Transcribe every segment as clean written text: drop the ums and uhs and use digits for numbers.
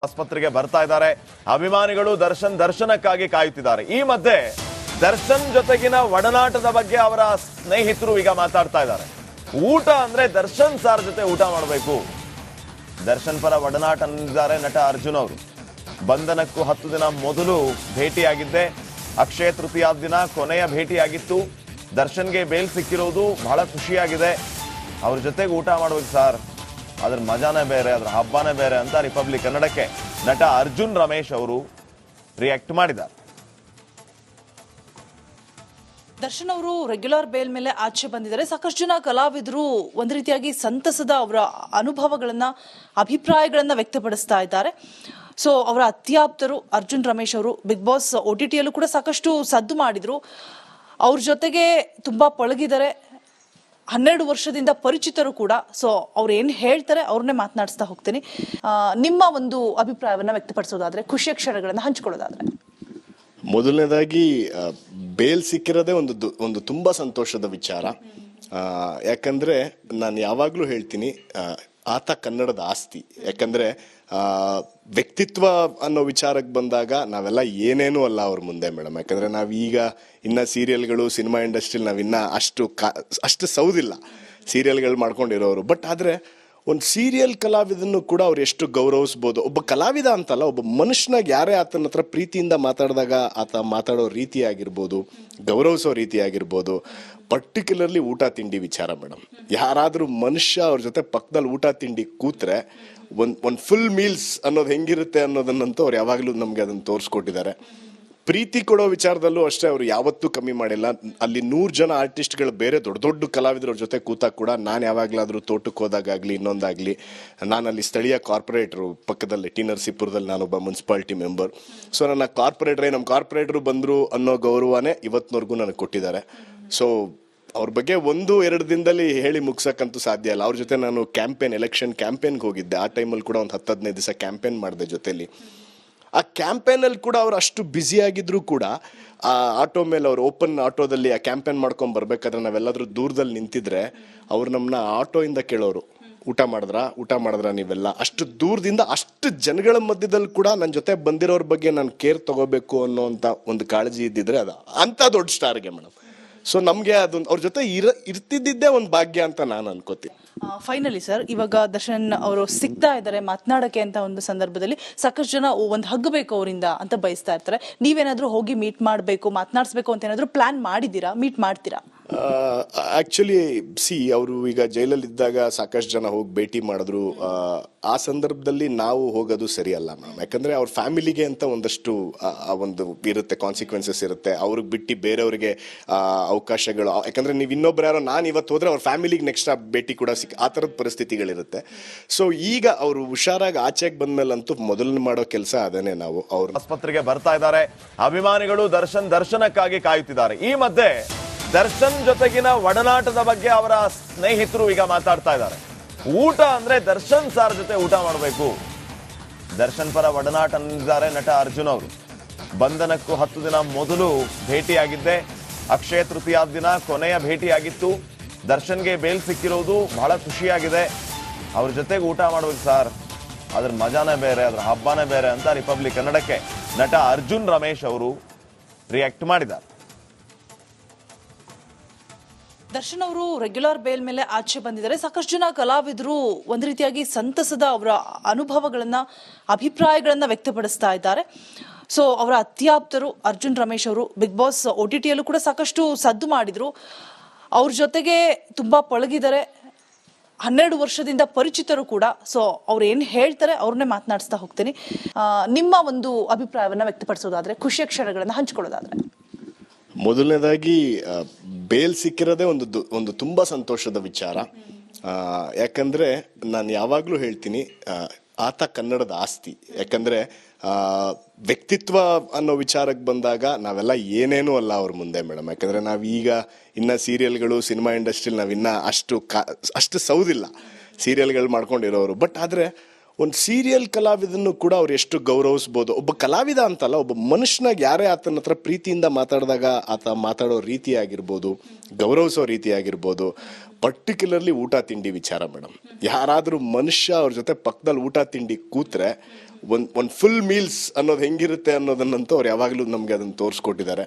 ಆಸ್ಪತ್ರೆಗೆ ಬರ್ತಾ ಇದ್ದಾರೆ. ಅಭಿಮಾನಿಗಳು ದರ್ಶನಕ್ಕಾಗಿ ಕಾಯುತ್ತಿದ್ದಾರೆ. ಈ ಮಧ್ಯೆ ದರ್ಶನ್ ಜೊತೆಗಿನ ಒಡನಾಟದ ಬಗ್ಗೆ ಅವರ ಸ್ನೇಹಿತರು ಈಗ ಮಾತಾಡ್ತಾ ಇದ್ದಾರೆ. ಊಟ ಅಂದ್ರೆ ದರ್ಶನ್ ಸಾರ್ ಜೊತೆ ಊಟ ಮಾಡಬೇಕು. ದರ್ಶನ್ ಪರ ಒಡನಾಟ ಅಂದಿದ್ದಾರೆ ನಟ ಅರ್ಜುನ್ ಅವರು. ಬಂಧನಕ್ಕೂ 10 ದಿನ ಮೊದಲು ಭೇಟಿಯಾಗಿದ್ದೆ. ಅಕ್ಷಯ ತೃತೀಯ ದಿನ ಕೊನೆಯ ಭೇಟಿಯಾಗಿತ್ತು. ದರ್ಶನ್ಗೆ ಬೇಲ್ ಸಿಕ್ಕಿರೋದು ಬಹಳ ಖುಷಿಯಾಗಿದೆ. ಅವ್ರ ಜೊತೆಗೆ ಊಟ ಮಾಡ್ಬೇಕು ಸರ್, ಅದ್ರ ಮಜಾನೇ ಬೇರೆ, ಅದ್ರ ಹಬ್ಬನೇ ಬೇರೆ ಅಂತ ರಿಪಬ್ಲಿಕ್ ಕನ್ನಡಕ್ಕೆ ನಟ ಅರ್ಜುನ್ ರಮೇಶ್ ಅವರು ರಿಯಾಕ್ಟ್ ಮಾಡಿದ್ದಾರೆ. ದರ್ಶನ್ ಅವರು ರೆಗ್ಯುಲರ್ ಬೇಲ್ ಮೇಲೆ ಆಚೆ ಬಂದಿದ್ದಾರೆ. ಸಾಕಷ್ಟು ಜನ ಕಲಾವಿದರು ಒಂದು ರೀತಿಯಾಗಿ ಸಂತಸದ ಅವರ ಅನುಭವಗಳನ್ನ, ಅಭಿಪ್ರಾಯಗಳನ್ನ ವ್ಯಕ್ತಪಡಿಸ್ತಾ ಇದ್ದಾರೆ. ಸೊ ಅವರ ಅತ್ಯಾಪ್ತರು ಅರ್ಜುನ್ ರಮೇಶ್ ಅವರು ಬಿಗ್ ಬಾಸ್ OTTಯಲ್ಲೂ ಕೂಡ ಸಾಕಷ್ಟು ಸದ್ದು ಮಾಡಿದ್ರು. ಅವ್ರ ಜೊತೆಗೆ ತುಂಬಾ ಪಳಗಿದ್ದಾರೆ. 12 ವರ್ಷದಿಂದ ಪರಿಚಿತರು ಕೂಡ. ಸೊ ಅವ್ರು ಏನ್ ಹೇಳ್ತಾರೆ ಅವ್ರನ್ನೇ ಮಾತನಾಡಿಸ್ತಾ ಹೋಗ್ತೀನಿ. ನಿಮ್ಮ ಒಂದು ಅಭಿಪ್ರಾಯವನ್ನ ವ್ಯಕ್ತಪಡಿಸೋದಾದ್ರೆ, ಖುಷಿಯ ಕ್ಷಣಗಳನ್ನ ಹಂಚ್ಕೊಳ್ಳೋದಾದ್ರೆ. ಮೊದಲನೇದಾಗಿ ಬೇಲ್ ಸಿಕ್ಕಿರೋದೇ ಒಂದು ತುಂಬಾ ಸಂತೋಷದ ವಿಚಾರ. ಯಾಕಂದ್ರೆ ನಾನು ಯಾವಾಗ್ಲೂ ಹೇಳ್ತೀನಿ, ಆತ ಕನ್ನಡದ ಆಸ್ತಿ. ಯಾಕಂದ್ರೆ ವ್ಯಕ್ತಿತ್ವ ಅನ್ನೋ ವಿಚಾರಕ್ಕೆ ಬಂದಾಗ ನಾವೆಲ್ಲ ಏನೇನೂ ಅಲ್ಲ ಅವ್ರ ಮುಂದೆ ಮೇಡಮ್. ಯಾಕಂದ್ರೆ ನಾವೀಗ ಇನ್ನ ಸೀರಿಯಲ್ಗಳು, ಸಿನಿಮಾ ಇಂಡಸ್ಟ್ರಿಲಿ ನಾವಿನ್ನ ಅಷ್ಟು ಸೌದಿಲ್ಲ ಸೀರಿಯಲ್ಗಳು ಮಾಡ್ಕೊಂಡಿರೋರು. ಬಟ್ ಆದ್ರೆ ಒಂದು ಸೀರಿಯಲ್ ಕಲಾವಿದನ್ನು ಕೂಡ ಅವ್ರು ಎಷ್ಟು ಗೌರವಿಸ್ಬೋದು. ಒಬ್ಬ ಕಲಾವಿದ ಅಂತಲ್ಲ, ಒಬ್ಬ ಮನುಷ್ಯನಾಗ ಯಾರೇ ಆತನ ಹತ್ರ ಪ್ರೀತಿಯಿಂದ ಮಾತಾಡಿದಾಗ ಆತ ಮಾತಾಡೋ ರೀತಿ ಆಗಿರ್ಬೋದು, ಗೌರವಿಸೋ ರೀತಿ ಆಗಿರ್ಬೋದು. ಪರ್ಟಿಕ್ಯುಲರ್ಲಿ ಊಟ ತಿಂಡಿ ವಿಚಾರ ಮೇಡಮ್. ಯಾರಾದ್ರೂ ಮನುಷ್ಯ ಅವ್ರ ಜೊತೆ ಪಕ್ಕದಲ್ಲಿ ಊಟ ತಿಂಡಿ ಕೂತ್ರೆ ಒಂದು ಫುಲ್ ಮೀಲ್ಸ್ ಅನ್ನೋದು ಹೆಂಗಿರುತ್ತೆ ಅನ್ನೋದನ್ನಂತೂ ಅವ್ರು ಯಾವಾಗಲೂ ನಮ್ಗೆ ಅದನ್ನ ತೋರಿಸ್ಕೊಟ್ಟಿದ್ದಾರೆ. ಪ್ರೀತಿ ಕೊಡೋ ವಿಚಾರದಲ್ಲೂ ಅಷ್ಟೇ ಅವ್ರು ಯಾವತ್ತೂ ಕಮ್ಮಿ ಮಾಡಿಲ್ಲ. ಅಲ್ಲಿ 100 ಜನ ಆರ್ಟಿಸ್ಟ್ಗಳು ಬೇರೆ ದೊಡ್ಡ ಕಲಾವಿದ್ರ ಜೊತೆ ಕೂತಾಗ ಕೂಡ ನಾನು ಯಾವಾಗಲಾದ್ರೂ ತೋಟಕ್ಕೆ ಹೋದಾಗಲಿ ಇನ್ನೊಂದಾಗ್ಲಿ, ನಾನಲ್ಲಿ ಸ್ಥಳೀಯ ಕಾರ್ಪೊರೇಟ್ರು ಪಕ್ಕದಲ್ಲಿ ಟಿ ನರಸೀಪುರದಲ್ಲಿ ನಾನೊಬ್ಬ ಮುನ್ಸಿಪಾಲಿಟಿ ಮೆಂಬರ್. ಸೊ ನನ್ನ ನಮ್ಮ ಕಾರ್ಪೊರೇಟ್ರು ಬಂದರು ಅನ್ನೋ ಗೌರವನೇ ಇವತ್ತಿನವರೆಗೂ ನನಗೆ ಕೊಟ್ಟಿದ್ದಾರೆ. ಸೊ ಅವ್ರ ಬಗ್ಗೆ 1-2 ದಿನದಲ್ಲಿ ಹೇಳಿ ಮುಗ್ಸಕ್ಕಂತೂ ಸಾಧ್ಯ ಇಲ್ಲ. ಅವ್ರ ಜೊತೆ ನಾನು ಎಲೆಕ್ಷನ್ ಕ್ಯಾಂಪೇನ್ಗೆ ಹೋಗಿದ್ದೆ. ಆ ಟೈಮಲ್ಲಿ ಕೂಡ ಒಂದು 10-15 ದಿವಸ ಕ್ಯಾಂಪೇನ್ ಮಾಡಿದೆ ಜೊತೆಲಿ. ಆ ಕ್ಯಾಂಪೇನಲ್ಲಿ ಕೂಡ ಅವ್ರು ಅಷ್ಟು ಬ್ಯುಸಿ ಆಗಿದ್ರು ಕೂಡ ಆ ಆಟೋ ಮೇಲೆ ಅವ್ರು ಓಪನ್ ಆಟೋದಲ್ಲಿ ಆ ಕ್ಯಾಂಪೇನ್ ಮಾಡ್ಕೊಂಡ್ ಬರ್ಬೇಕಾದ್ರೆ ನಾವೆಲ್ಲಾದ್ರೂ ದೂರದಲ್ಲಿ ನಿಂತಿದ್ರೆ ಅವ್ರು ನಮ್ಮನ್ನ ಆಟೋಯಿಂದ ಕೇಳೋರು, ಊಟ ಮಾಡಿದ್ರ ನೀವೆಲ್ಲ. ಅಷ್ಟು ದೂರದಿಂದ ಅಷ್ಟು ಜನಗಳ ಮಧ್ಯದಲ್ಲಿ ಕೂಡ ನನ್ನ ಜೊತೆ ಬಂದಿರೋರ ಬಗ್ಗೆ ನಾನು ಕೇರ್ ತಗೋಬೇಕು ಅನ್ನೋಂಥ ಒಂದು ಕಾಳಜಿ ಇದ್ದಿದ್ರೆ ಅದು ಅಂತ ದೊಡ್ಡ ಸ್ಟಾರ್ಗೆ ಮೇಡಮ್. ಸೊ ನಮ್ಗೆ ಅದು ಅವ್ರ ಜೊತೆ ಇರ್ತಿದ್ದಿದ್ದೇ ಒಂದು ಭಾಗ್ಯ ಅಂತ ನಾನು ಅನ್ಕೋತೀನಿ. ಫೈನಲಿ ಸರ್, ಇವಾಗ ದರ್ಶನ್ ಅವರು ಸಿಗ್ತಾ ಇದ್ದಾರೆ ಮಾತನಾಡಕ್ಕೆ ಅಂತ ಒಂದು ಸಂದರ್ಭದಲ್ಲಿ ಸಾಕಷ್ಟು ಜನ ಒಂದು ಹಗ್ಗಬೇಕು ಅವರಿಂದ ಅಂತ ಬಯಸ್ತಾ ಇರ್ತಾರೆ. ನೀವೇನಾದ್ರೂ ಹೋಗಿ ಮೀಟ್ ಮಾಡಬೇಕು, ಮಾತನಾಡಿಸ್ಬೇಕು ಅಂತ ಏನಾದ್ರು ಪ್ಲಾನ್ ಮಾಡಿದ್ದೀರಾ? ಮೀಟ್ ಮಾಡ್ತೀರಾ? ಆಕ್ಚುಲಿ ಅವರು ಈಗ ಜೈಲಲ್ಲಿ ಇದ್ದಾಗ ಸಾಕಷ್ಟು ಜನ ಹೋಗಿ ಭೇಟಿ ಮಾಡಿದ್ರು. ಆ ಸಂದರ್ಭದಲ್ಲಿ ನಾವು ಹೋಗೋದು ಸರಿಯಲ್ಲ ಮೇಡಮ್. ಯಾಕಂದ್ರೆ ಅವ್ರ ಫ್ಯಾಮಿಲಿಗೆ ಅಂತ ಒಂದಷ್ಟು ಒಂದು ಇರುತ್ತೆ, ಕಾನ್ಸಿಕ್ವೆನ್ಸಸ್ ಇರುತ್ತೆ. ಅವ್ರಿಗೆ ಬಿಟ್ಟು ಬೇರೆಯವ್ರಿಗೆ ಅವಕಾಶಗಳು, ಯಾಕಂದ್ರೆ ನೀವು ಇನ್ನೊಬ್ರು ಯಾರೋ ನಾನು ಇವತ್ತು ಹೋದ್ರೆ ಅವ್ರ ಫ್ಯಾಮಿಲಿಗೆ ನೆಕ್ಸ್ಟ್ ಭೇಟಿ ಕೂಡ ಆ ಥರದ ಪರಿಸ್ಥಿತಿಗಳಿರುತ್ತೆ. ಸೊ ಈಗ ಅವರು ಹುಷಾರಾಗಿ ಆಚೆಗೆ ಬಂದ್ಮೇಲಂತೂ ಮೊದಲು ಮಾಡೋ ಕೆಲಸ ಅದನ್ನೇ. ನಾವು ಅವ್ರು ಆಸ್ಪತ್ರೆಗೆ ಬರ್ತಾ ಇದ್ದಾರೆ. ಅಭಿಮಾನಿಗಳು ದರ್ಶನಕ್ಕಾಗಿ ಕಾಯುತ್ತಿದ್ದಾರೆ. ಈ ಮಧ್ಯೆ ದರ್ಶನ್ ಜೊತೆಗಿನ ಒಡನಾಟದ ಬಗ್ಗೆ ಅವರ ಸ್ನೇಹಿತರು ಈಗ ಮಾತಾಡ್ತಾ ಇದ್ದಾರೆ. ಊಟ ಅಂದ್ರೆ ದರ್ಶನ್ ಸಾರ್ ಜೊತೆ ಊಟ ಮಾಡಬೇಕು. ದರ್ಶನ್ ಪರ ಒಡನಾಟ ಅಂದಿದ್ದಾರೆ ನಟ ಅರ್ಜುನ್ ಅವರು. ಬಂಧನಕ್ಕೂ 10 ದಿನ ಮೊದಲು ಭೇಟಿಯಾಗಿದ್ದೆ. ಅಕ್ಷಯ ತೃತೀಯ ದಿನ ಕೊನೆಯ ಭೇಟಿಯಾಗಿತ್ತು. ದರ್ಶನ್ಗೆ ಬೇಲ್ ಸಿಕ್ಕಿರೋದು ಬಹಳ ಖುಷಿಯಾಗಿದೆ. ಅವ್ರ ಜೊತೆಗೆ ಊಟ ಮಾಡ್ಬೇಕು ಸರ್, ಅದ್ರ ಮಜಾನೇ ಬೇರೆ, ಅದ್ರ ಹಬ್ಬನೇ ಬೇರೆ ಅಂತ ರಿಪಬ್ಲಿಕ್ ಕನ್ನಡಕ್ಕೆ ನಟ ಅರ್ಜುನ್ ರಮೇಶ್ ಅವರು ರಿಯಾಕ್ಟ್ ಮಾಡಿದ್ದಾರೆ. ದರ್ಶನ್ ಅವರು ರೆಗ್ಯುಲರ್ ಬೇಲ್ ಮೇಲೆ ಆಚೆ ಬಂದಿದ್ದಾರೆ. ಸಾಕಷ್ಟು ಜನ ಕಲಾವಿದರು ಒಂದು ರೀತಿಯಾಗಿ ಸಂತಸದ ಅವರ ಅನುಭವಗಳನ್ನ, ಅಭಿಪ್ರಾಯಗಳನ್ನ ವ್ಯಕ್ತಪಡಿಸ್ತಾ ಇದ್ದಾರೆ. ಸೊ ಅವರ ಅತ್ಯಾಪ್ತರು ಅರ್ಜುನ್ ರಮೇಶ್ ಅವರು ಬಿಗ್ ಬಾಸ್ OTTಯಲ್ಲೂ ಕೂಡ ಸಾಕಷ್ಟು ಸದ್ದು ಮಾಡಿದ್ರು. ಅವ್ರ ಜೊತೆಗೆ ತುಂಬಾ ಪಳಗಿದ್ದಾರೆ. 12 ವರ್ಷದಿಂದ ಪರಿಚಿತರು ಕೂಡ. ಸೊ ಅವ್ರು ಏನ್ ಹೇಳ್ತಾರೆ ಅವ್ರನ್ನೇ ಮಾತನಾಡಿಸ್ತಾ ಹೋಗ್ತೀನಿ. ನಿಮ್ಮ ಒಂದು ಅಭಿಪ್ರಾಯವನ್ನ ವ್ಯಕ್ತಪಡಿಸೋದಾದ್ರೆ, ಖುಷಿಯ ಕ್ಷಣಗಳನ್ನ ಹಂಚ್ಕೊಳ್ಳೋದಾದ್ರೆ. ಮೊದಲನೇದಾಗಿ ಬೇಲ್ ಸಿಕ್ಕಿರೋದೇ ಒಂದು ತುಂಬಾ ಸಂತೋಷದ ವಿಚಾರ. ಯಾಕಂದ್ರೆ ನಾನು ಯಾವಾಗ್ಲೂ ಹೇಳ್ತೀನಿ, ಆತ ಕನ್ನಡದ ಆಸ್ತಿ. ಯಾಕಂದ್ರೆ ವ್ಯಕ್ತಿತ್ವ ಅನ್ನೋ ವಿಚಾರಕ್ಕೆ ಬಂದಾಗ ನಾವೆಲ್ಲ ಏನೇನೂ ಅಲ್ಲ ಅವ್ರ ಮುಂದೆ ಮೇಡಮ್. ಯಾಕಂದ್ರೆ ನಾವೀಗ ಇನ್ನ ಸೀರಿಯಲ್ಗಳು, ಸಿನಿಮಾ ಇಂಡಸ್ಟ್ರಿಲಿ ನಾವಿನ್ನ ಅಷ್ಟು ಸೌದಿಲ್ಲ ಸೀರಿಯಲ್ಗಳು ಮಾಡ್ಕೊಂಡಿರೋರು. ಬಟ್ ಆದ್ರೆ ಒಂದು ಸೀರಿಯಲ್ ಕಲಾವಿದನ್ನು ಕೂಡ ಅವ್ರು ಎಷ್ಟು ಗೌರವಿಸ್ಬೋದು. ಒಬ್ಬ ಕಲಾವಿದ ಅಂತಲ್ಲ, ಒಬ್ಬ ಮನುಷ್ಯನಾಗ ಯಾರೇ ಆತನ ಹತ್ರ ಪ್ರೀತಿಯಿಂದ ಮಾತಾಡಿದಾಗ ಆತ ಮಾತಾಡೋ ರೀತಿ ಆಗಿರ್ಬೋದು, ಗೌರವಿಸೋ ರೀತಿ ಆಗಿರ್ಬೋದು, ಪರ್ಟಿಕ್ಯುಲರ್ಲಿ ಊಟ ತಿಂಡಿ ವಿಚಾರ ಮೇಡಮ್. ಯಾರಾದರೂ ಮನುಷ್ಯ ಅವ್ರ ಜೊತೆ ಪಕ್ಕದಲ್ಲಿ ಊಟ ತಿಂಡಿ ಕೂತ್ರೆ ಒಂದು ಫುಲ್ ಮೀಲ್ಸ್ ಅನ್ನೋದು ಹೆಂಗಿರುತ್ತೆ ಅನ್ನೋದನ್ನಂತೂ ಅವ್ರು ಯಾವಾಗಲೂ ನಮಗೆ ಅದನ್ನು ತೋರಿಸ್ಕೊಟ್ಟಿದ್ದಾರೆ.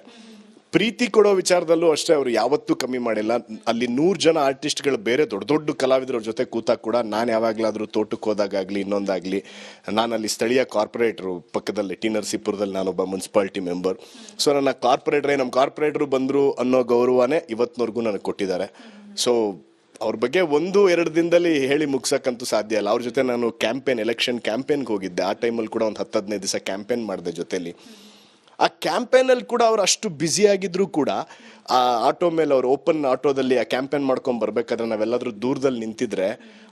ಪ್ರೀತಿ ಕೊಡೋ ವಿಚಾರದಲ್ಲೂ ಅಷ್ಟೇ ಅವರು ಯಾವತ್ತೂ ಕಮ್ಮಿ ಮಾಡಿಲ್ಲ. ಅಲ್ಲಿ 100 ಜನ ಆರ್ಟಿಸ್ಟ್ಗಳು ಬೇರೆ ದೊಡ್ಡ ದೊಡ್ಡ ಕಲಾವಿದರ ಜೊತೆ ಕೂತಾಗ ಕೂಡ ನಾನು ಯಾವಾಗಲಾದರೂ ತೋಟಕ್ಕೆ ಹೋದಾಗಲಿ ಇನ್ನೊಂದಾಗಲಿ, ನಾನಲ್ಲಿ ಸ್ಥಳೀಯ ಕಾರ್ಪೊರೇಟ್ರು ಪಕ್ಕದಲ್ಲಿ ಟಿ ನರಸೀಪುರದಲ್ಲಿ ನಾನೊಬ್ಬ ಮುನ್ಸಿಪಾಲಿಟಿ ಮೆಂಬರ್. ಸೊ ನನ್ನ ನಮ್ಮ ಕಾರ್ಪೊರೇಟ್ರು ಬಂದರು ಅನ್ನೋ ಗೌರವನೇ ಇವತ್ತಿನವರೆಗೂ ನನಗೆ ಕೊಟ್ಟಿದ್ದಾರೆ. ಸೊ ಅವ್ರ ಬಗ್ಗೆ 1-2 ದಿನದಲ್ಲಿ ಹೇಳಿ ಮುಗ್ಸಕ್ಕಂತೂ ಸಾಧ್ಯ ಇಲ್ಲ. ಅವ್ರ ಜೊತೆ ನಾನು ಎಲೆಕ್ಷನ್ ಕ್ಯಾಂಪೇನ್ಗೆ ಹೋಗಿದ್ದೆ. ಆ ಟೈಮಲ್ಲಿ ಕೂಡ ಒಂದು 10-15 ದಿವಸ ಕ್ಯಾಂಪೇನ್ ಮಾಡಿದೆ ಜೊತೆಲಿ. ಆ ಕ್ಯಾಂಪೇನಲ್ಲಿ ಕೂಡ ಅವ್ರು ಅಷ್ಟು ಬ್ಯುಸಿ ಆಗಿದ್ರು ಕೂಡ ಆ ಆಟೋ ಮೇಲೆ ಅವ್ರು ಓಪನ್ ಆಟೋದಲ್ಲಿ ಆ ಕ್ಯಾಂಪೇನ್ ಮಾಡ್ಕೊಂಡು ಬರ್ಬೇಕಾದ್ರೆ ನಾವೆಲ್ಲಾದ್ರೂ ದೂರದಲ್ಲಿ ನಿಂತಿದ್ರೆ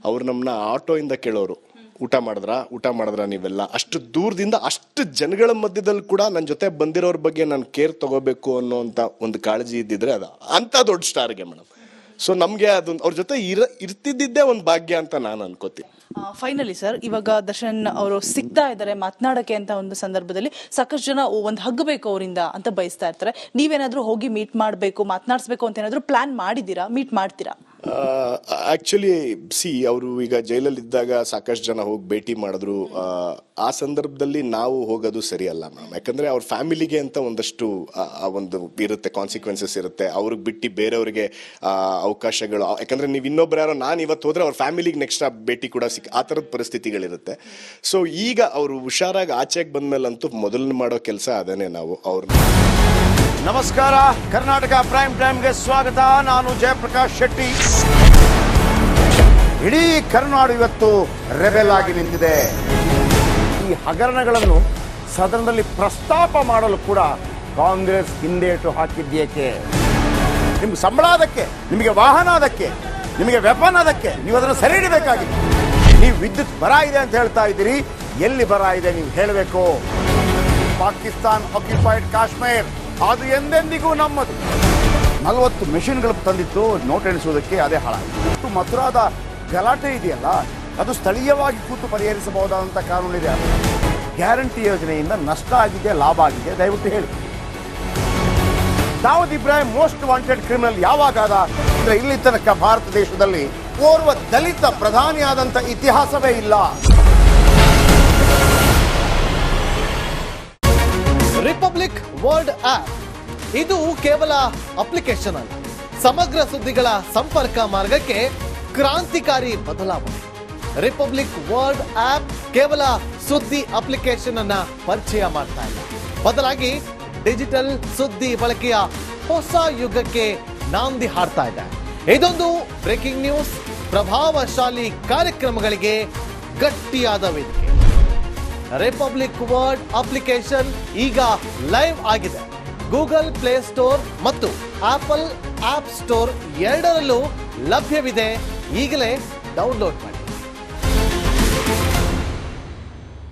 ಅವ್ರು ನಮ್ಮನ್ನ ಆಟೋಯಿಂದ ಕೇಳೋರು, ಊಟ ಮಾಡಿದ್ರ ನೀವೆಲ್ಲ. ಅಷ್ಟು ದೂರದಿಂದ ಅಷ್ಟು ಜನಗಳ ಮಧ್ಯದಲ್ಲಿ ಕೂಡ ನನ್ನ ಜೊತೆ ಬಂದಿರೋರ ಬಗ್ಗೆ ನಾನು ಕೇರ್ ತಗೋಬೇಕು ಅನ್ನೋಂಥ ಒಂದು ಕಾಳಜಿ ಇದ್ದಿದ್ರೆ ಅದು ಅಂಥ ದೊಡ್ಡ ಸ್ಟಾರ್ಗೆ ಮೇಡಮ್. ಸೊ ನಮಗೆ ಅದು ಅವ್ರ ಜೊತೆ ಇರ್ತಿದ್ದಿದ್ದೇ ಒಂದು ಭಾಗ್ಯ ಅಂತ ನಾನು ಅನ್ಕೋತೀನಿ. ಫೈನಲಿ ಸರ್, ಇವಾಗ ದರ್ಶನ್ ಅವರು ಸಿಗ್ತಾ ಇದ್ದಾರೆ ಮಾತನಾಡಕ್ಕೆ ಅಂತ ಒಂದು ಸಂದರ್ಭದಲ್ಲಿ ಸಾಕಷ್ಟು ಜನ ಒಂದು ಹಗ್ಗಬೇಕು ಅವರಿಂದ ಅಂತ ಬಯಸ್ತಾ ಇರ್ತಾರೆ. ನೀವೇನಾದ್ರೂ ಹೋಗಿ ಮೀಟ್ ಮಾಡಬೇಕು, ಮಾತನಾಡಿಸ್ಬೇಕು ಅಂತ ಏನಾದ್ರು ಪ್ಲಾನ್ ಮಾಡಿದ್ದೀರಾ? ಮೀಟ್ ಮಾಡ್ತೀರಾ? ಆಕ್ಚುಲಿ ಅವರು ಈಗ ಜೈಲಲ್ಲಿದ್ದಾಗ ಸಾಕಷ್ಟು ಜನ ಹೋಗಿ ಭೇಟಿ ಮಾಡಿದ್ರು. ಆ ಸಂದರ್ಭದಲ್ಲಿ ನಾವು ಹೋಗೋದು ಸರಿಯಲ್ಲ ಮ್ಯಾಮ್. ಯಾಕಂದ್ರೆ ಅವ್ರ ಫ್ಯಾಮಿಲಿಗೆ ಅಂತ ಒಂದಷ್ಟು ಒಂದು ಇರುತ್ತೆ, ಕಾನ್ಸಿಕ್ವೆನ್ಸಸ್ ಇರುತ್ತೆ. ಅವ್ರಿಗೆ ಬಿಟ್ಟು ಬೇರೆಯವ್ರಿಗೆ ಅವಕಾಶಗಳು, ಯಾಕಂದ್ರೆ ನೀವು ಇನ್ನೊಬ್ರು ಯಾರೋ ನಾನು ಇವತ್ತು ಹೋದ್ರೆ ಅವ್ರ ಫ್ಯಾಮಿಲಿಗೆ ನೆಕ್ಸ್ಟ್ ಭೇಟಿ ಕೂಡ ಆ ಥರದ ಪರಿಸ್ಥಿತಿಗಳಿರುತ್ತೆ. ಸೊ ಈಗ ಅವರು ಹುಷಾರಾಗಿ ಆಚೆಗೆ ಬಂದ್ಮೇಲಂತೂ ಮೊದಲು ಮಾಡೋ ಕೆಲಸ ಅದೇನೆ ನಾವು ಅವ್ರನ್ನ. ನಮಸ್ಕಾರ, ಕರ್ನಾಟಕ ಪ್ರೈಮ್ ಟೈಮ್ಗೆ ಸ್ವಾಗತ. ನಾನು ಜಯಪ್ರಕಾಶ್ ಶೆಟ್ಟಿ. ಇಡೀ ಕರ್ನಾಡು ಇವತ್ತು ರೆಬೆಲ್ ಆಗಿ ನಿಂತಿದೆ. ಈ ಹಗರಣಗಳನ್ನು ಸದನದಲ್ಲಿ ಪ್ರಸ್ತಾಪ ಮಾಡಲು ಕೂಡ ಕಾಂಗ್ರೆಸ್ ಹಿಂದೇಟು ಹಾಕಿದ್ದೇಕೆ? ನಿಮ್ಗೆ ಸಂಬಳ ಅದಕ್ಕೆ, ನಿಮಗೆ ವಾಹನ ಅದಕ್ಕೆ, ನಿಮಗೆ ವೆಪನ್ ಅದಕ್ಕೆ, ನೀವು ಅದನ್ನು ಸರಿ ಹಿಡಬೇಕಾಗಿದೆ. ನೀವು ವಿದ್ಯುತ್ ಬರ ಇದೆ ಅಂತ ಹೇಳ್ತಾ ಇದ್ದೀರಿ, ಎಲ್ಲಿ ಬರ ಇದೆ ನೀವು ಹೇಳಬೇಕು. ಪಾಕಿಸ್ತಾನ್ ಆಕ್ಯುಪೈಡ್ ಕಾಶ್ಮೀರ್ ಅದು ಎಂದೆಂದಿಗೂ ನಮ್ಮದು. 40 ಮೆಷಿನ್ಗಳು ತಂದಿತ್ತು ನೋಟ್ ಎಣಿಸುವುದಕ್ಕೆ, ಅದೇ ಹಾಳಾಯಿತು. ಮಥುರಾದ ಗಲಾಟೆ ಇದೆಯಲ್ಲ, ಅದು ಸ್ಥಳೀಯವಾಗಿ ಕೂತು ಪರಿಹರಿಸಬಹುದಾದಂಥ ಕಾನೂನಿದೆ. ಗ್ಯಾರಂಟಿ ಯೋಜನೆಯಿಂದ ನಷ್ಟ ಆಗಿದೆ, ಲಾಭ ಆಗಿದೆ, ದಯವಿಟ್ಟು ಹೇಳಿ. Dawood Ibrahim most wanted criminal ಯಾವಾಗಾದ ಅಂದ್ರೆ ಇಲ್ಲಿ ತನಕ ಭಾರತ ದೇಶದಲ್ಲಿ ಓರ್ವ ದಲಿತ ಪ್ರಧಾನಿಯಾದಂಥ ಇತಿಹಾಸವೇ ಇಲ್ಲ. ರಿಪಬ್ಲಿಕ್ ವರ್ಲ್ಡ್ ಆಪ್ ಇದು ಕೇವಲ ಅಪ್ಲಿಕೇಶನ್ ಅಲ್ಲ, ಸಮಗ್ರ ಸುದ್ದಿಗಳ ಸಂಪರ್ಕ ಮಾರ್ಗಕ್ಕೆ ಕ್ರಾಂತಿಕಾರಿ ಬದಲಾವಣೆ. ರಿಪಬ್ಲಿಕ್ ವರ್ಲ್ಡ್ ಆಪ್ ಕೇವಲ ಸುದ್ದಿ ಅಪ್ಲಿಕೇಶನ್ ಅನ್ನ ಪರಿಚಯ ಮಾಡ್ತಾ ಇಲ್ಲ, ಬದಲಾಗಿ ಡಿಜಿಟಲ್ ಸುದ್ದಿ ಬಳಕೆಯ ಹೊಸ ಯುಗಕ್ಕೆ ನಾಂದಿ ಹಾಡ್ತಾ ಇದೆ. ಇದೊಂದು ಬ್ರೇಕಿಂಗ್ ನ್ಯೂಸ್, ಪ್ರಭಾವಶಾಲಿ ಕಾರ್ಯಕ್ರಮಗಳಿಗೆ ಗಟ್ಟಿಯಾದ ವೇದಿಕೆ. ರಿಪಬ್ಲಿಕ್ ವರ್ಲ್ಡ್ ಅಪ್ಲಿಕೇಶನ್ ಈಗ ಲೈವ್ ಆಗಿದೆ. ಗೂಗಲ್ ಪ್ಲೇ ಸ್ಟೋರ್ ಮತ್ತು ಆಪಲ್ ಆಪ್ ಸ್ಟೋರ್ ಎರಡರಲ್ಲೂ ಲಭ್ಯವಿದೆ. ಈಗಲೇ ಡೌನ್ಲೋಡ್ ಮಾಡಿ.